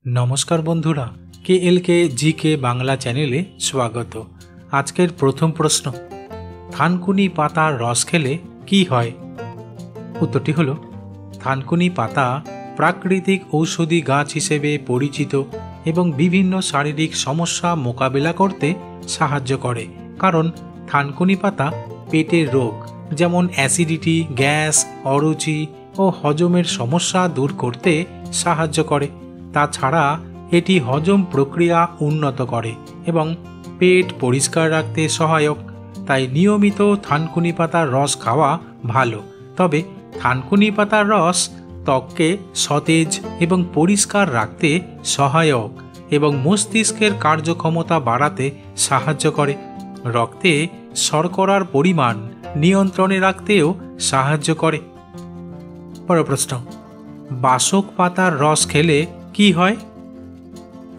नमस्कार बंधुरा के जी बांगला चैनेले स्वागत। आजकेर प्रथम प्रश्न, थानकुनी पातार रस खेले की हय? उत्तरटी हलो थानकुनी पाता प्राकृतिक औषधि गाछ हिसेबे परिचित एवं विभिन्न शारीरिक समस्या मोकाबिला करते साहाय्य करे। कारण थानकुनी पाता पेटेर रोग जेमन एसिडिटी, गैस, अरुचि और हजमेर समस्या दूर करते साहाय्य करे। ताछाड़ा एटी हजम प्रक्रिया उन्नत करे एवं पेट परिष्कार रखते सहायक। ताई नियमित थानकुनी पातार रस खावा भालो। तबे थानकुनी पातार रस त्वकके सतेज एवं परिष्कार रखते सहायक एवं मस्तिष्केर कार्यक्षमता बाड़ाते साहाय्य करे। रक्ते शर्करार परिमाण नियंत्रणे राखतेও साहाय्य करे। पर प्रश्न, बासक पातार रस खेले की हय?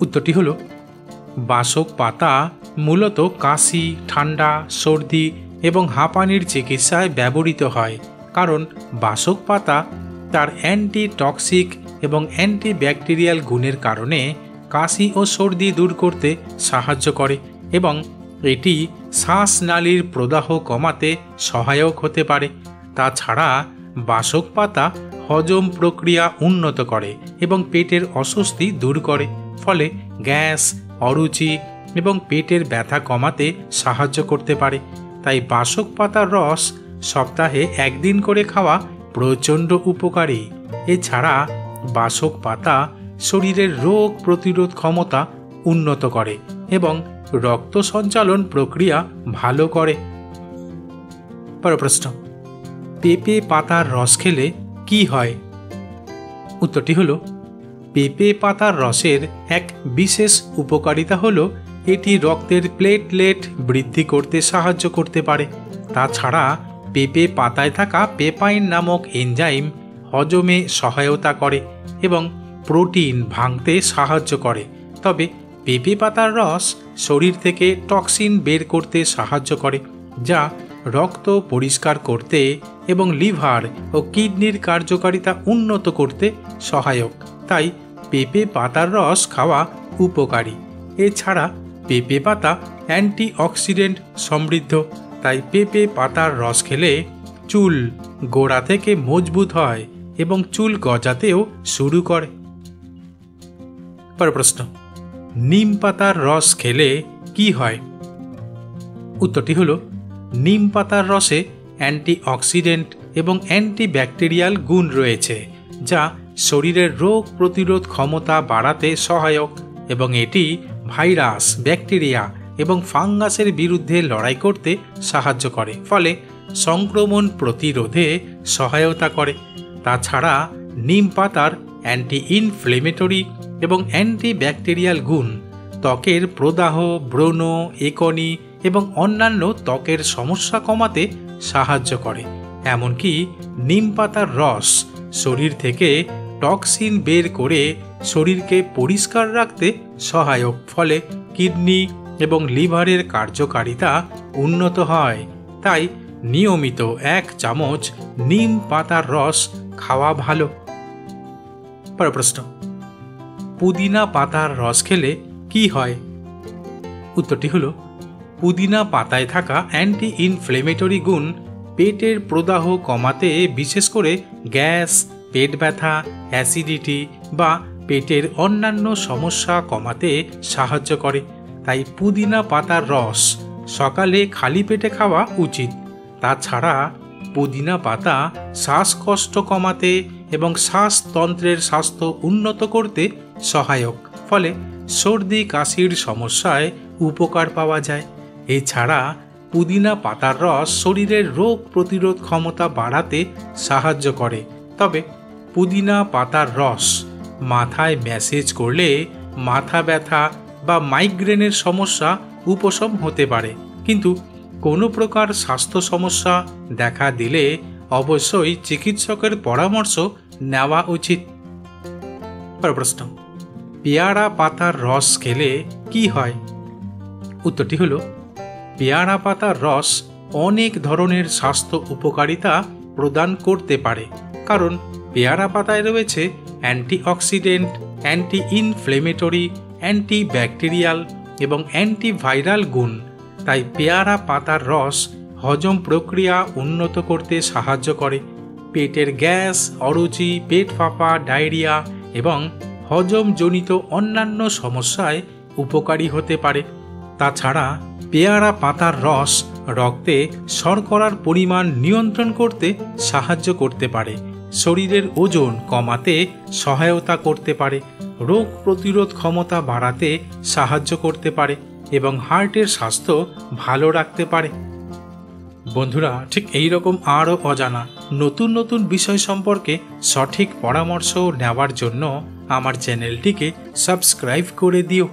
उत्तरटी हलो बासक पाता मूलत काशी, ठंडा, सर्दी एवं हाঁপানির चिकित्साय व्यवहृत हय। कारण बासक पाता तार অ্যান্টিটক্সিক एवं অ্যান্টিব্যাকটেরিয়াল गुणेर कारणे काशी और सर्दी दूर करते साहाय्य करे एवं एटी श्वासनालीर प्रदाह कमाते सहायक होते पारे। ताछाड़ा बासक पाता हजम प्रक्रिया उन्नत करे एवं पेटेर अस्वस्ति दूर करे। फले गैस, अरुचि एवं पेटेर व्यथा कमाते साहाय्य करते पारे। ताई बासक पातार रस सप्ताहे एक दिन करे खावा प्रचंड उपकारी। एछाड़ा बासक पाता शरीरेर रोग प्रतिरोध क्षमता उन्नत करे एवं रक्त सञ्चालन प्रक्रिया भालो करे। पर प्रश्न, पेঁপে पातार रस खेले की हय? उत्तरटी हलो पेঁপে पातार रसेर एक विशेष उपकारिता हलो एटी रक्तेर प्लेटलेट बृद्धि करते साहाय्य करते पारे। ताछाड़ा पेঁপে पाताय थाका पेपाइन नामक एनजाइम हजमे सहायता करे एवं प्रोटीन भांगते साहाय्य करे। तबे पेঁপে पातार रस शरीर थेके टक्सिन बेर करते साहाय्य करे जा रक्त परिष्कार करते एवं लिभार और किडनिर कार्यकारिता उन्नत करते सहायक। ताई पेঁপে पातार रस खावा उपकारी। एछाड़ा पेঁপে पाता অ্যান্টিঅক্সিডেন্ট समृद्ध। ताई पेঁপে पातार रस खेले चुल गोड़ा थेके मजबूत हय एवं चुल गजातेও शुरू करे। पर प्रश्न, नीम पातार रस खेले की हय? उत्तरटी हलो नीम पातार रसे অ্যান্টিঅক্সিডেন্ট एवं অ্যান্টিব্যাকটেরিয়াল गुण रयेछे जा शरीरेर रोग प्रतिरोध क्षमता बाड़ाते सहायक एवं एटी भाइरास, बैक्टेरिया एवं फांगासेर बिरुद्धे लड़ाई करते साहाय्य करे। फले संक्रमण प्रतिरोधे सहायता करे। ताछाड़ा नीम पातार एंटी इनफ्लेमेटरि एवं एंटीब्ैक्टेरियाल गुण त्वकेर प्रदाह, व्रण, एकनी एवं अन्यान्य त्वकेर समस्या कमाते साहाय्य करे। एमनकि नीम पातार रस शरीर थेके टक्सिन बेर करे शरीर के परिष्कार रखते सहायक। फले किडनी एवं लिभारेर कार्यकारिता उन्नत हय। ताई नियमित एक चामच नीम पातार रस खावा भालो। पर प्रश्न, पुदिना पातार रस खेले की हय? उत्तरटी हलो पुदिना पाताय थाका एंटी इनफ्लेमेटरि गुण पेटेर प्रदाह कमाते विशेष करे गैस, पेट व्यथा, एसिडिटी बा पेटेर अन्यान्य समस्या कमाते साहाय्य करे। ताई पुदिना पातार रस सकाले खाली पेटे खावा उचित। ताछाड़ा पुदिना पाता श्वाসকষ্ট कमाते एवं श्वासतंत्रेर स्वास्थ्य उन्नत करते सहायक। फले सर्दी काशिर समस्याय उपकार पावा जाय। एछाड़ा पुदिना पातार रस शरीरेर रोग प्रतिरोध क्षमता बाड़ाते साहाय्य करे। तबे पुदिना पातार रस माथाय मैसेज करले माथा व्यथा बा माइग्रेनेर समस्या उपशम होते पारे। किन्तु कोनो प्रकार स्वास्थ्य समस्या देखा दिले अवश्यई चिकित्सकेर परामर्श नेওয়া उचित। पर प्रश्न, पेয়ারা पातार रस खेले की हय? उत्तरटी हलो पेয়ারা पातार रस अनेक धरनेर स्वास्थ्य उपकारिता प्रदान करते पारे। कारण पेয়ারা पाताय रयेछे অ্যান্টিঅক্সিডেন্ট অ্যান্টি ইনফ্লেমেটরি, অ্যান্টিব্যাকটেরিয়াল এবং অ্যান্টিভাইরাল গুণ। তাই পেয়ারা পাতার রস হজম প্রক্রিয়া উন্নত করতে সাহায্য করে। পেটের গ্যাস, অরুচি, পেট ফাঁপা, ডায়রিয়া এবং হজমজনিত অন্যান্য সমস্যায় উপকারী হতে পারে। তাছাড়া পেয়ারা পাতার রস রক্তে শর্করার পরিমাণ নিয়ন্ত্রণ করতে সাহায্য করতে পারে, শরীরের ওজন কমাতে সহায়তা করতে পারে, রোগ প্রতিরোধ ক্ষমতা বাড়াতে সাহায্য করতে পারে এবং হার্টের স্বাস্থ্য ভালো রাখতে পারে। বন্ধুরা, ঠিক এই রকম আরও অজানা নতুন নতুন বিষয় সম্পর্কে সঠিক পরামর্শ নেওয়ার জন্য আমার চ্যানেলটিকে সাবস্ক্রাইব করে দিও।